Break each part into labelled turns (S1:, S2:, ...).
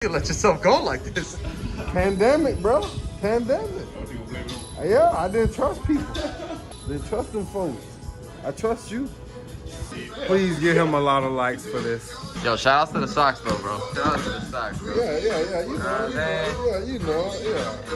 S1: You let yourself go like this.
S2: Pandemic, bro. Pandemic. Yeah, I didn't trust people. Didn't trust them folks. I trust you. Please give him a lot of likes for this.
S3: Yo, shout out to the socks though, bro. Shout out to the socks, bro.
S2: Yeah. You know.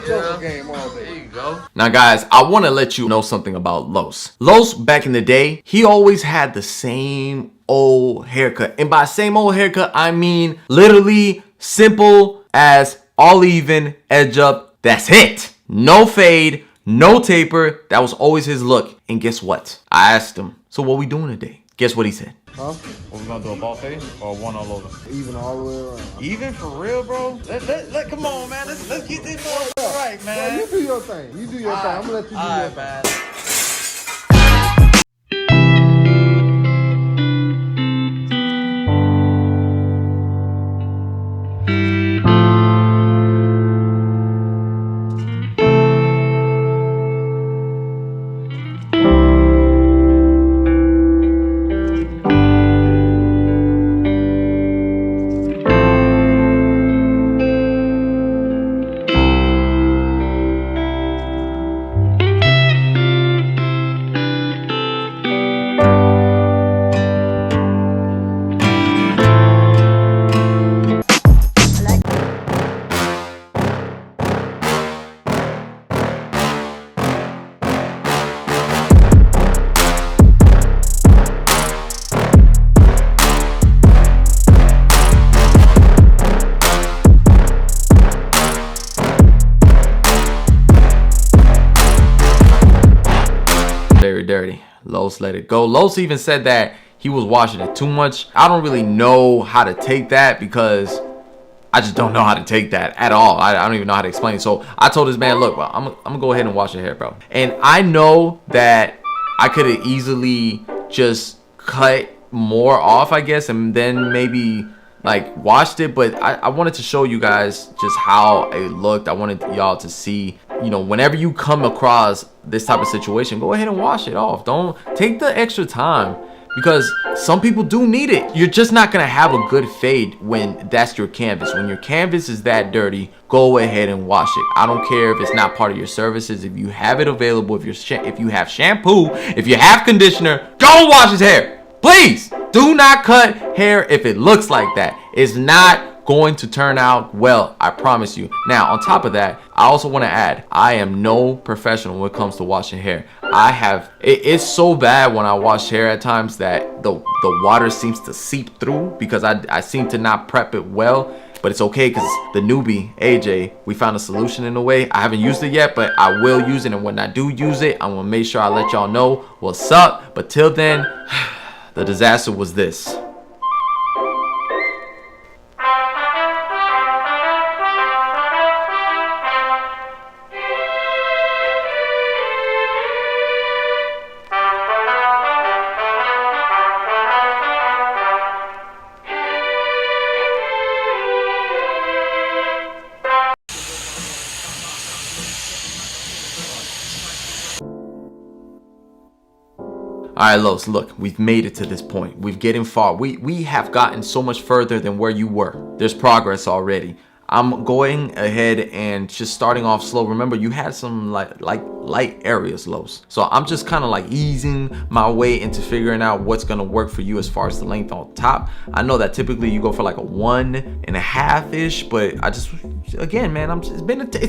S2: Social game all day.
S3: There you go. Now, guys, I want to let you know something about Los. Los, back in the day, he always had the same old haircut. And by same old haircut, I mean literally simple as all even, edge up. That's it. No fade, no taper. That was always his look. And guess what? I asked him, so what we doing today? Guess what he said?
S2: Huh?
S3: What we gonna do, a ball fade or one all over?
S2: Even all the way around.
S3: Even for real, bro? Come on, man. Let's get this right, man.
S2: Bro, you do your thing. You do your thing. I'm gonna let you do your thing.
S3: Man. Very dirty. Los let it go. Los even said that he was washing it too much. I don't really know how to take that because I just don't know how to take that at all. I don't even know how to explain it. So I told this man, look, bro, I'm gonna go ahead and wash your hair, bro. And I know that I could have easily just cut more off, I guess, and then maybe like washed it, but I wanted to show you guys just how it looked. I wanted y'all to see, you know, whenever you come across this type of situation, go ahead and wash it off. Don't take the extra time because some people do need it. You're just not gonna have a good fade when that's your canvas. When your canvas is that dirty, go ahead and wash it. I don't care if it's not part of your services. If you have it available, if you have shampoo, if you have conditioner, go wash his hair. Please do not cut hair if it looks like that. It's not going to turn out well, I promise you. Now, on top of that, I also want to add, I am no professional when it comes to washing hair. It's so bad when I wash hair at times that the water seems to seep through because I seem to not prep it well. But it's okay because the newbie, AJ, we found a solution in a way. I haven't used it yet, but I will use it. And when I do use it, I'm going to make sure I let y'all know what's up. But till then, the disaster was this. All right, Los, look, we've made it to this point. We've getting far. We have gotten so much further than where you were. There's progress already. I'm going ahead and just starting off slow. Remember, you had some light areas, Los. So I'm just kind of like easing my way into figuring out what's gonna work for you as far as the length on top. I know that typically you go for like a 1.5-ish, but I just, again, man, it's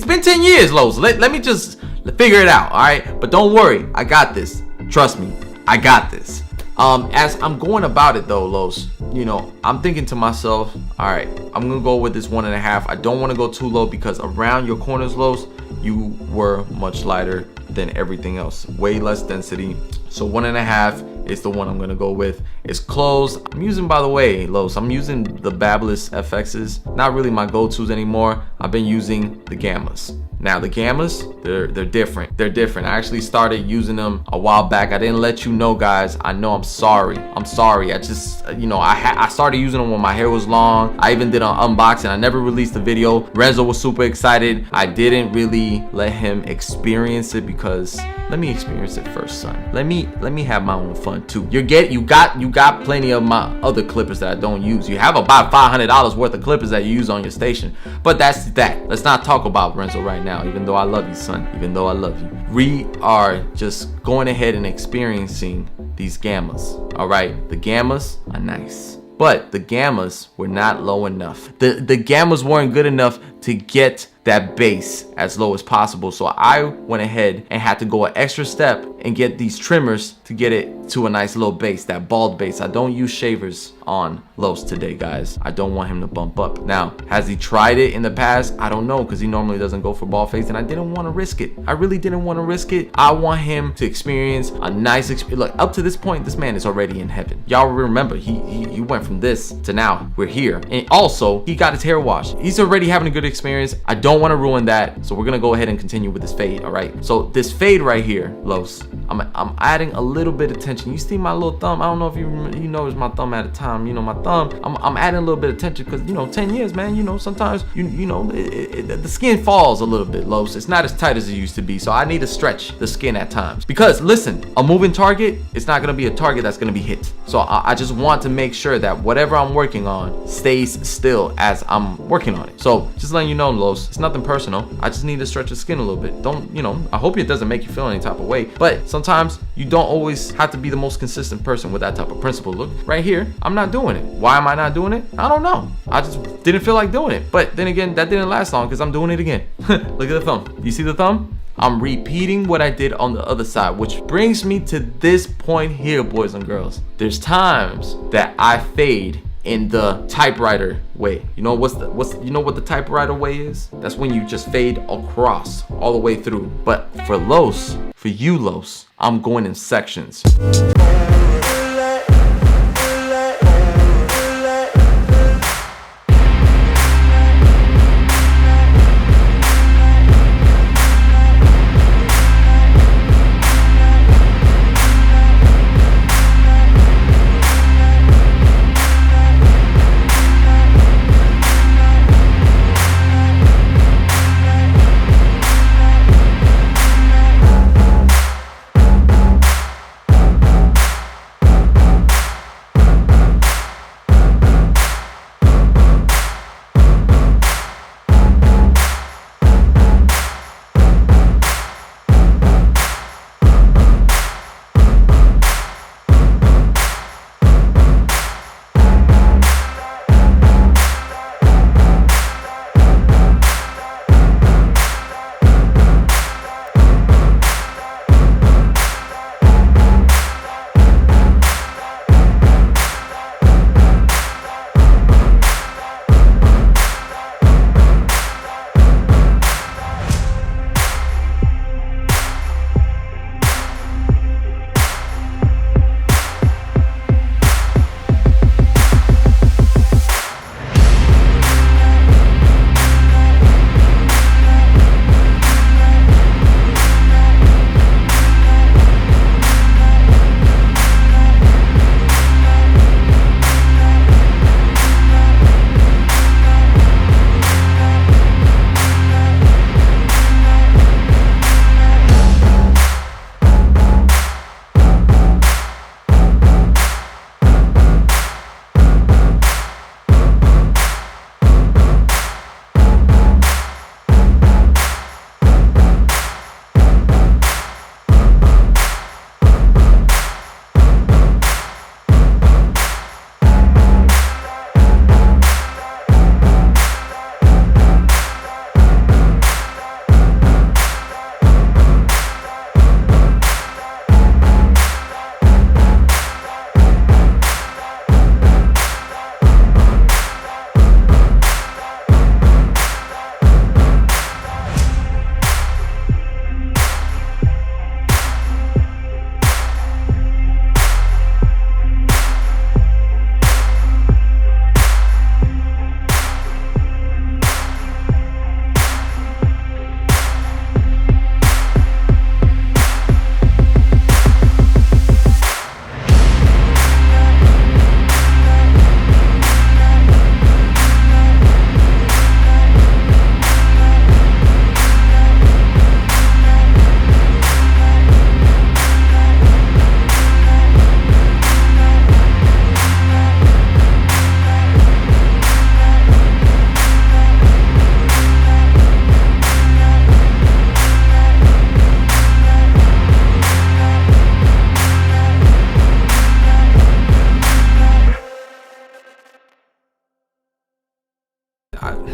S3: been 10 years, Los. Let me just figure it out, all right? But don't worry, I got this. Trust me, I got this. As I'm going about it though, Los, you know, I'm thinking to myself, all right, I'm gonna go with this 1.5. I don't want to go too low because around your corners, Los, you were much lighter than everything else, way less density. So 1.5 is the one I'm gonna go with. It's closed. I'm using, by the way, Los, I'm using the Babyliss FXs. Not really my go-tos anymore. I've been using the Gammas. Now the Gammas, they're different. They're different. I actually started using them a while back. I didn't let you know, guys. I know, I'm sorry. I just, you know, I started using them when my hair was long. I even did an unboxing. I never released a video. Renzo was super excited. I didn't really let him experience it because let me experience it first, son. Let me have my own fun too. You got got plenty of my other clippers that I don't use. You have about $500 worth of clippers that you use on your station. But that's that. Let's not talk about Renzo right now, even though I love you, son. Even though I love you. We are just going ahead and experiencing these gammas. All right, the gammas are nice, but the gammas were not low enough. The gammas weren't good enough to get that base as low as possible. So I went ahead and had to go an extra step and get these trimmers to get it to a nice low base, that bald base. I don't use shavers on Los today, guys. I don't want him to bump up. Now, has he tried it in the past? I don't know, because he normally doesn't go for bald fades, and I didn't want to risk it. I really didn't want to risk it. I want him to experience a nice experience. Look, up to this point, this man is already in heaven. Y'all remember, he went from this to now we're here. And also, he got his hair washed. He's already having a good experience. I don't want to ruin that, so we're gonna go ahead and continue with this fade. All right, so this fade right here, Los, I'm adding a little bit of tension. You see my little thumb? I don't know if you noticed my thumb at a time. You know, my thumb, I'm adding a little bit of tension because, you know, 10 years, man, you know, sometimes you know the skin falls a little bit, Los. It's not as tight as it used to be, so I need to stretch the skin at times, because listen, a moving target, it's not gonna be a target that's gonna be hit. So I just want to make sure that whatever I'm working on stays still as I'm working on it. So just letting you know, Los, it's nothing personal. I just need to stretch the skin a little bit. Don't, you know, I hope it doesn't make you feel any type of way, but sometimes you don't always have to be the most consistent person with that type of principle. Look, right here, I'm not doing it. Why am I not doing it? I don't know. I just didn't feel like doing it. But then again, that didn't last long because I'm doing it again. Look at the thumb. You see the thumb? I'm repeating what I did on the other side, which brings me to this point here, boys and girls. There's times that I fade in the typewriter way. You know you know what the typewriter way is? That's when you just fade across all the way through. But for Los, for you Los, I'm going in sections.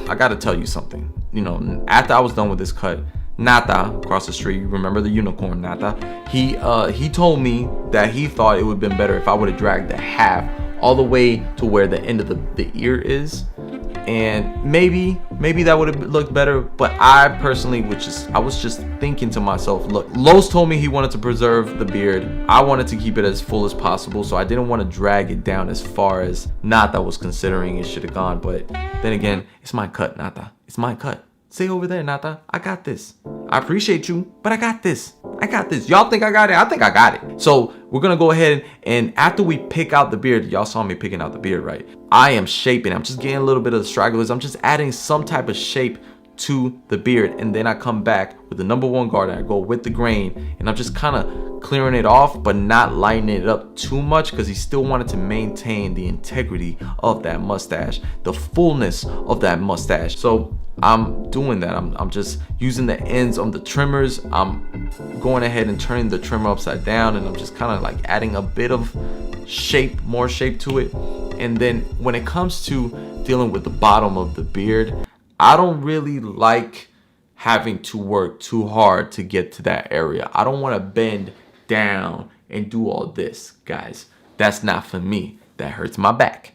S3: I gotta tell you something. You know, after I was done with this cut, Nata across the street, remember the unicorn Nata? He told me that he thought it would have been better if I would have dragged the half all the way to where the end of the ear is, and maybe that would have looked better. But I personally I was just thinking to myself, look, Los told me he wanted to preserve the beard. I wanted to keep it as full as possible, so I didn't want to drag it down as far as Nata was considering it should have gone. But then again, it's my cut, Nata. It's my cut. Say over there, Nata. I got this. I appreciate you, but I got this. I got this. Y'all think I got it? I think I got it. So we're gonna go ahead and after we pick out the beard, y'all saw me picking out the beard, right? I am shaping. I'm just getting a little bit of the stragglers. I'm just adding some type of shape to the beard, and then I come back with the number one guard and I go with the grain, and I'm just kind of clearing it off but not lightening it up too much, because he still wanted to maintain the integrity of that mustache, the fullness of that mustache. So I'm doing that. I'm just using the ends of the trimmers. I'm going ahead and turning the trimmer upside down, and I'm just kind of like adding a bit of shape, more shape to it. And then when it comes to dealing with the bottom of the beard, I don't really like having to work too hard to get to that area. I don't want to bend down and do all this, guys. That's not for me. That hurts my back.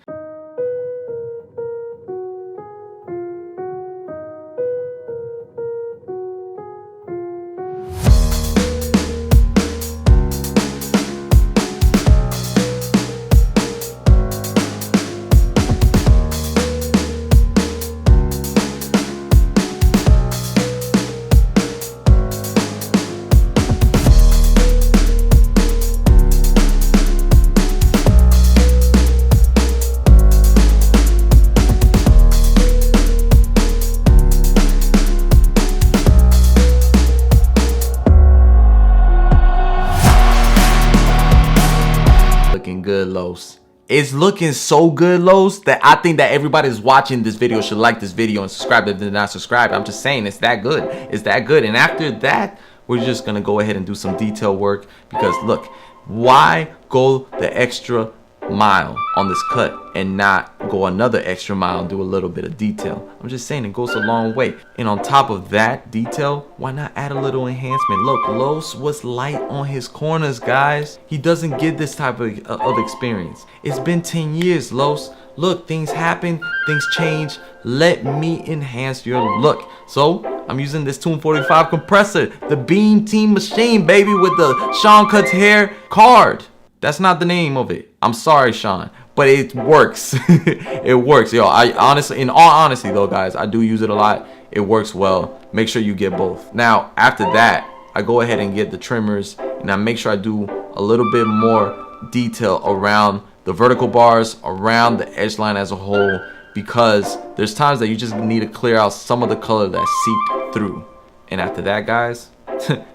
S3: Good, Los. It's looking so good, Los, that I think that everybody that's watching this video should like this video and subscribe if they're not subscribed. I'm just saying, it's that good. It's that good. And after that, we're just gonna go ahead and do some detail work, because look, why go the extra mile on this cut and not go another extra mile and do a little bit of detail? I'm just saying, it goes a long way. And on top of that detail, why not add a little enhancement? Look, Los was light on his corners, guys. He doesn't get this type of experience. It's been 10 years, Los. Look, things happen, things change. Let me enhance your look. So I'm using this 245 compressor, the Beam Team Machine, baby, with the Sean Cuts Hair card. That's not the name of it. I'm sorry, Sean, but it works. It works. Yo, I honestly, in all honesty though, guys, I do use it a lot. It works well. Make sure you get both. Now, after that, I go ahead and get the trimmers, and I make sure I do a little bit more detail around the vertical bars, around the edge line as a whole, because there's times that you just need to clear out some of the color that seeped through. And after that, guys,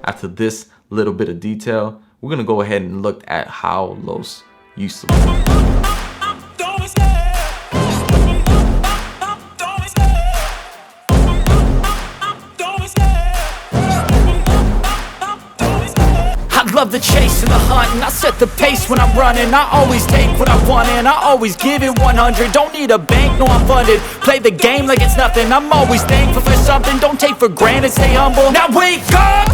S3: after this little bit of detail, we're gonna go ahead and look at how Los used to look.
S1: Love the chase and the hunt, and I set the pace when I'm running. I always take what I want and I always give it 100. Don't need a bank, no, I'm funded. Play the game like it's nothing. I'm always thankful for something. Don't take for granted, stay humble. Now wake up,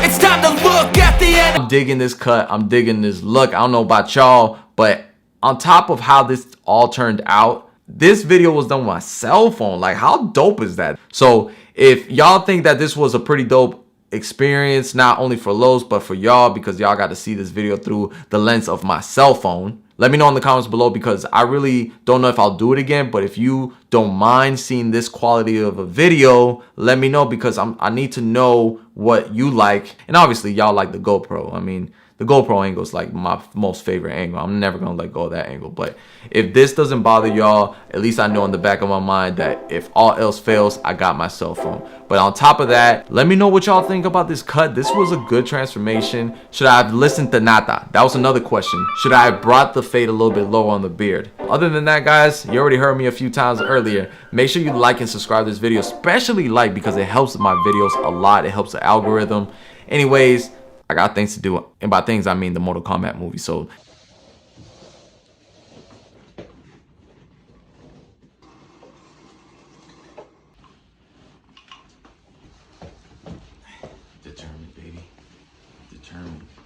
S1: it's time to look at the end.
S3: I'm digging this cut, I'm digging this look. I don't know about y'all, but on top of how this all turned out, this video was done with my cell phone. Like, how dope is that? So if y'all think that this was a pretty dope experience, not only for Los but for y'all, because y'all got to see this video through the lens of my cell phone, let me know in the comments below, because I really don't know if I'll do it again. But if you don't mind seeing this quality of a video, let me know, because I need to know what you like. And obviously y'all like the GoPro. I mean, the GoPro angle is like my most favorite angle. I'm never gonna let go of that angle. But if this doesn't bother y'all, at least I know in the back of my mind that if all else fails, I got my cell phone. But on top of that, let me know what y'all think about this cut. This was a good transformation. Should I have listened to Nata? That was another question. Should I have brought the fade a little bit lower on the beard? Other than that, guys, you already heard me a few times earlier. Make sure you like and subscribe to this video, especially like, because it helps my videos a lot. It helps the algorithm. Anyways, I got things to do, and by things I mean the Mortal Kombat movie. So
S4: channel.